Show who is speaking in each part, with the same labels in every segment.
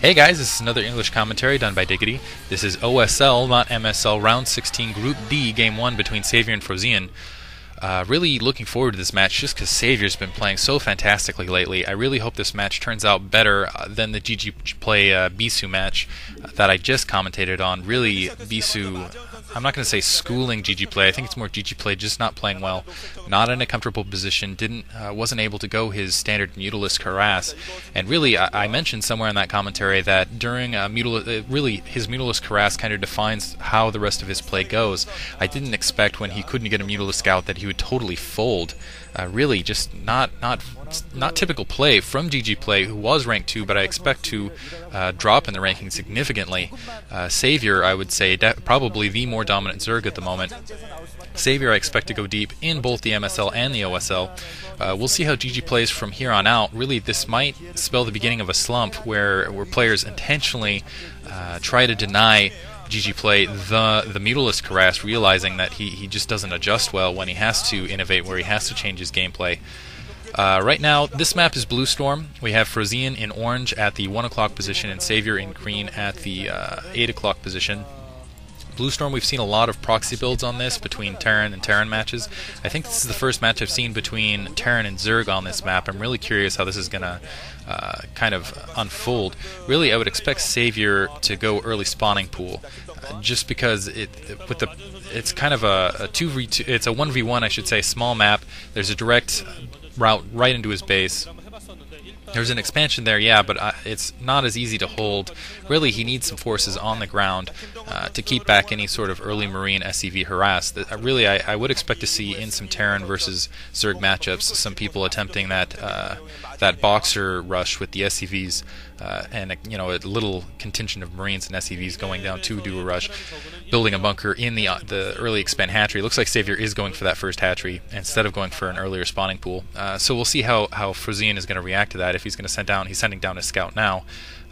Speaker 1: Hey guys, this is another English commentary done by Diggity. This is OSL, not MSL, Round 16, Group D, Game 1 between Savior and Frozean. Really looking forward to this match just because Savior's been playing so fantastically lately. I really hope this match turns out better than the GG Play Bisu match that I just commentated on. Really, Bisu, I'm not going to say schooling GG Play. I think it's more GG Play just not playing well, not in a comfortable position, wasn't able to go his standard Mutalisk harass. And really, I mentioned somewhere in that commentary that during really his Mutalisk harass kind of defines how the rest of his play goes. I didn't expect when he couldn't get a Mutalisk out that he would totally fold. Really, just not typical play from GG Play, who was ranked 2, but I expect to drop in the ranking significantly. Savior, I would say, probably the more dominant Zerg at the moment. Savior, I expect to go deep in both the MSL and the OSL. We'll see how GG plays from here on out. Really, this might spell the beginning of a slump where players intentionally try to deny GG Play the Mutalisk harass, realizing that he just doesn't adjust well when he has to innovate, where he has to change his gameplay. Right now, this map is Blue Storm. We have Frozean in orange at the 1 o'clock position and Savior in green at the 8 o'clock position. Blue Storm, we've seen a lot of proxy builds on this between Terran and Terran matches. I think this is the first match I've seen between Terran and Zerg on this map. I'm really curious how this is going to kind of unfold. Really, I would expect Savior to go early spawning pool, just because it's kind of a 2v2, it's a 1v1, I should say, small map. There's a direct route right into his base. There's an expansion there, yeah, but it's not as easy to hold. Really, he needs some forces on the ground to keep back any sort of early Marine SCV harass. Really, I would expect to see in some Terran versus Zerg matchups some people attempting that boxer rush with the SCVs and a little contingent of Marines and SCVs going down to do a rush, building a bunker in the early expand hatchery. It looks like Savior is going for that first hatchery instead of going for an earlier spawning pool. So we'll see how Frozean is going to react to that. If he's going to he's sending down a scout now.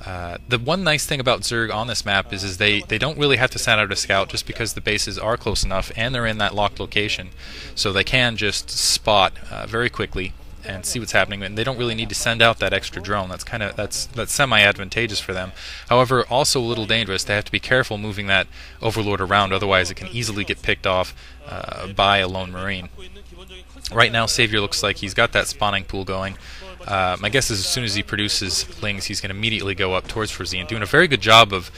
Speaker 1: The one nice thing about Zerg on this map is they don't really have to send out a scout just because the bases are close enough and they're in that locked location, so they can just spot very quickly and see what's happening, and they don't really need to send out that extra drone. That's semi-advantageous for them. However, also a little dangerous. They have to be careful moving that Overlord around, otherwise it can easily get picked off by a lone Marine. Right now, Savior looks like he's got that spawning pool going. My guess is as soon as he produces lings, he's going to immediately go up towards Frozean, doing a very good job of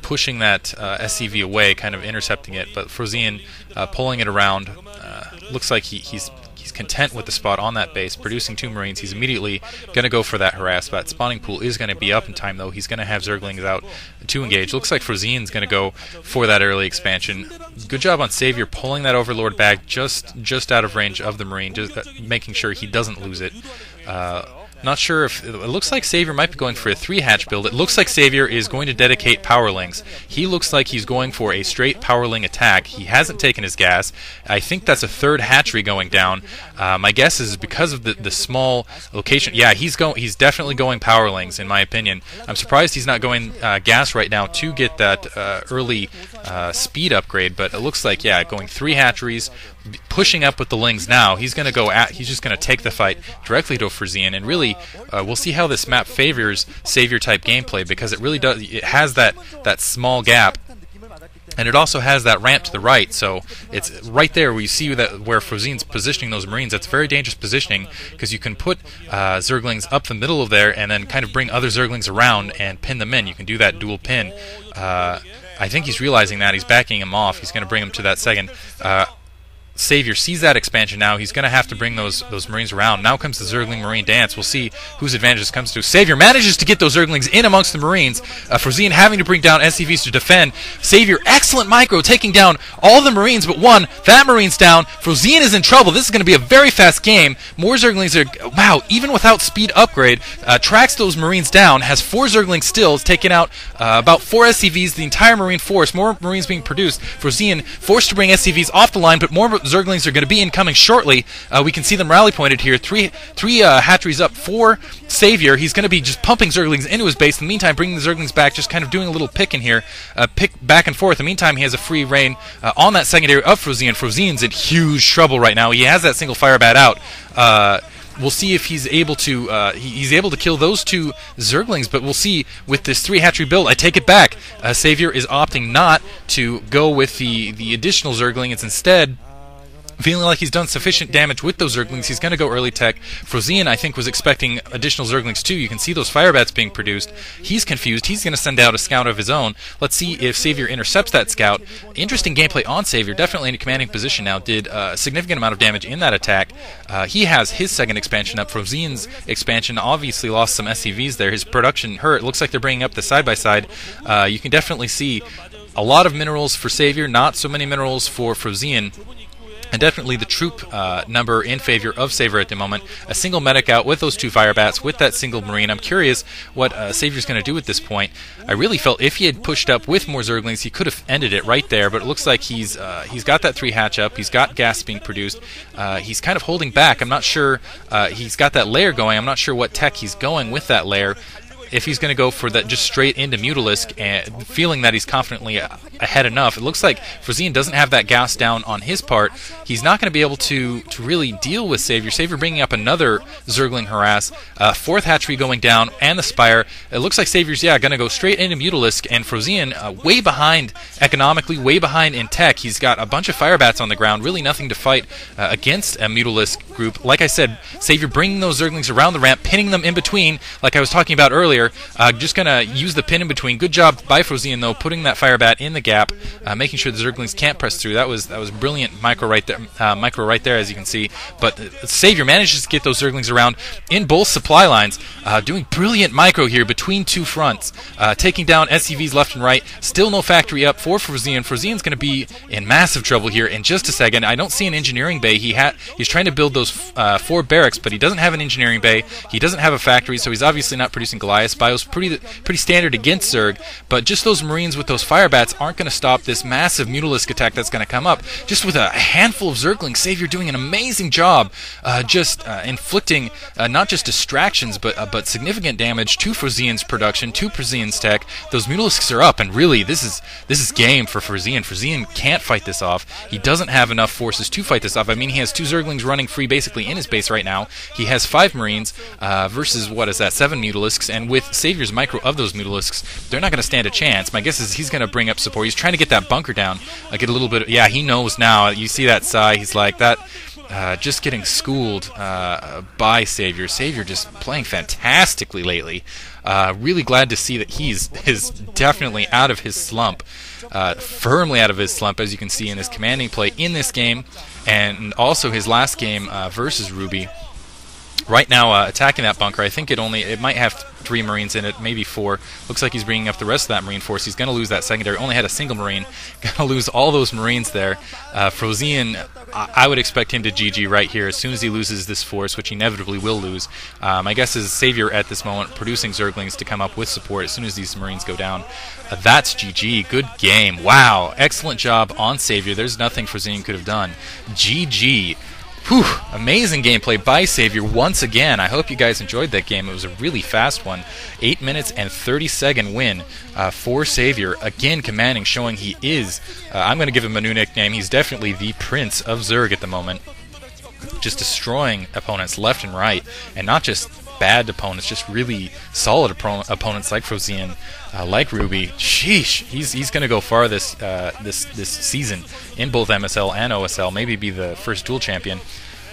Speaker 1: pushing that SCV away, kind of intercepting it, but Frozean pulling it around. Looks like he's content with the spot on that base, producing 2 Marines. He's immediately going to go for that harass. That spawning pool is going to be up in time, though. He's going to have Zerglings out to engage. Looks like Frozean's going to go for that early expansion. Good job on Savior pulling that Overlord back just out of range of the Marine, just making sure he doesn't lose it. Not sure if it looks like Savior might be going for a 3-hatch build. It looks like Savior is going to dedicate powerlings. He looks like he's going for a straight powerling attack. He hasn't taken his gas. I think that's a 3rd hatchery going down. My guess is because of the small location. Yeah, he's definitely going powerlings in my opinion. I'm surprised he's not going gas right now to get that early speed upgrade. But it looks like, yeah, going 3 hatcheries, pushing up with the lings now. He's going to go he's just going to take the fight directly to Frozean, and really we'll see how this map favors Savior type gameplay, because it really does. It has that small gap, and it also has that ramp to the right, so it's right there where you see where Frozean's positioning those Marines. That's very dangerous positioning, because you can put Zerglings up the middle of there and then kind of bring other Zerglings around and pin them in. You can do that dual pin. I think he's realizing that. He's backing him off. He's going to bring him to that second. Savior sees that expansion now. He's going to have to bring those Marines around. Now comes the Zergling Marine dance. We'll see whose advantage this comes to. Savior manages to get those Zerglings in amongst the Marines. Frozean having to bring down SCVs to defend. Savior, excellent micro, taking down all the Marines but one. That Marine's down. Frozean is in trouble. This is going to be a very fast game. More Zerglings are, wow, even without speed upgrade, tracks those Marines down, has 4 Zerglings still, has taken out about 4 SCVs, the entire Marine force, more Marines being produced. Frozean forced to bring SCVs off the line, but more Zerglings are going to be incoming shortly. We can see them rally pointed here. Three hatcheries up for Savior. He's going to be just pumping Zerglings into his base. In the meantime, bringing the Zerglings back, just kind of doing a little pick in here, pick back and forth. In the meantime, he has a free reign on that secondary of Frozean. Frozean's in huge trouble right now. He has that single fire bat out. we'll see if he's able to he's able to kill those 2 Zerglings, but we'll see with this 3 hatchery build. I take it back. Savior is opting not to go with the additional Zergling. It's instead feeling like he's done sufficient damage with those Zerglings. He's going to go early tech. Frozean, I think, was expecting additional Zerglings too. You can see those Firebats being produced. He's confused. He's going to send out a scout of his own. Let's see if Savior intercepts that scout. Interesting gameplay on Savior. Definitely in a commanding position now. Did a significant amount of damage in that attack. He has his second expansion up. Frozean's expansion obviously lost some SCVs there. His production hurt. Looks like they're bringing up the side-by-side. You can definitely see a lot of minerals for Savior, not so many minerals for Frozean. And definitely the troop number in favor of Savior at the moment. A single medic out with those 2 Firebats, with that single Marine. I'm curious what Savior's going to do at this point. I really felt if he had pushed up with more Zerglings, he could have ended it right there, but it looks like he's got that 3 hatch up. He's got gas being produced. He's kind of holding back. I'm not sure. He's got that lair going. I'm not sure what tech he's going with that lair. If he's going to go for that just straight into Mutalisk, and feeling that he's confidently ahead enough. It looks like Frozean doesn't have that gas down on his part. He's not going to be able to really deal with Savior. Savior bringing up another Zergling harass. 4th hatchery going down, and the Spire. It looks like Savior's, going to go straight into Mutalisk, and Frozean way behind economically, way behind in tech. He's got a bunch of Firebats on the ground, really nothing to fight against a Mutalisk group. Like I said, Savior bringing those Zerglings around the ramp, pinning them in between, like I was talking about earlier. Just going to use the pin in between. Good job by Frozean, though, putting that Firebat in the gap, making sure the Zerglings can't press through. That was brilliant micro right there, as you can see. But Savior manages to get those Zerglings around in both supply lines, doing brilliant micro here between 2 fronts, taking down SCVs left and right. Still no factory up for Frozean. Frozean's going to be in massive trouble here in just a second. I don't see an engineering bay. He's trying to build those 4 barracks, but he doesn't have an engineering bay. He doesn't have a factory, so he's obviously not producing Goliaths. Bio's pretty standard against Zerg, but just those Marines with those Firebats aren't going to stop this massive Mutalisk attack that's going to come up. Just with a handful of Zerglings, Savior doing an amazing job, just inflicting not just distractions, but significant damage to Frozean's production, to Frozean's tech. Those Mutalisks are up, and really, this is game for Frozean. Frozean can't fight this off. He doesn't have enough forces to fight this off. I mean, he has 2 Zerglings running free basically in his base right now. He has 5 Marines versus, what is that, 7 Mutalisks, and with Savior's micro of those Mutalisks, they're not going to stand a chance. My guess is he's going to bring up support. He's trying to get that bunker down, get a little bit. Yeah, he knows now. You see that sigh. He's like that. Just getting schooled by Savior. Savior just playing fantastically lately. Really glad to see that he's definitely out of his slump, firmly out of his slump, as you can see in his commanding play in this game, and also his last game versus Ruby. Right now, attacking that bunker, I think it might have 3 Marines in it, maybe 4. Looks like he's bringing up the rest of that Marine force. He's going to lose that secondary. Only had a single Marine. Going to lose all those Marines there. Frozean, I would expect him to GG right here as soon as he loses this force, which he inevitably will lose. My guess is Savior at this moment producing Zerglings to come up with support as soon as these Marines go down. That's GG. Good game. Wow. Excellent job on Savior. There's nothing Frozean could have done. GG. Whew, amazing gameplay by Savior once again. I hope you guys enjoyed that game. It was a really fast one. 8 minutes and 30-second win for Savior. Again, commanding, showing he is, I'm going to give him a new nickname. He's definitely the Prince of Zerg at the moment. Just destroying opponents left and right. And not just bad opponents, just really solid opponents like Frozean, like Ruby. Sheesh, he's going to go far this season in both MSL and OSL. Maybe be the first dual champion.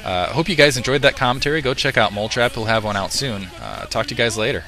Speaker 1: Hope you guys enjoyed that commentary. Go check out Mole Trap. He'll have one out soon. Talk to you guys later.